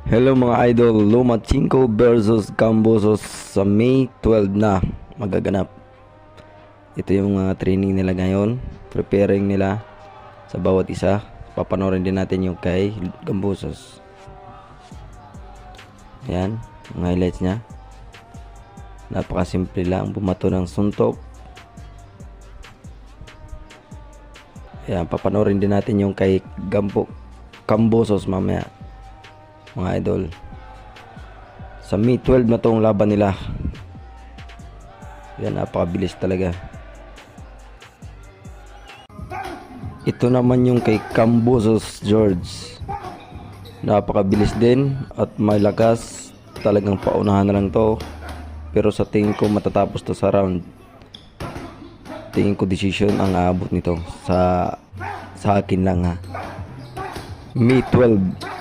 Hello mga idol, Lomachenko versus Kambosos sa May 12 na magaganap. Ito yung training nila ngayon, preparing nila sa bawat isa. Papanoorin din natin yung kay Kambosos. Ayan, ang highlights niya. Napakasimple lang, bumato ng suntok. Ayan, papanoorin din natin yung kay Kambosos mamaya mga idol. Sa May 12 na tong laban nila. Yan, napakabilis talaga. Ito naman yung kay Kambosos George. Napakabilis din at may lakas. Talagang paunahan na lang to. Pero sa tingin ko matatapos to sa round. Tingin ko decision ang aabot nito sa akin lang ha. May 12.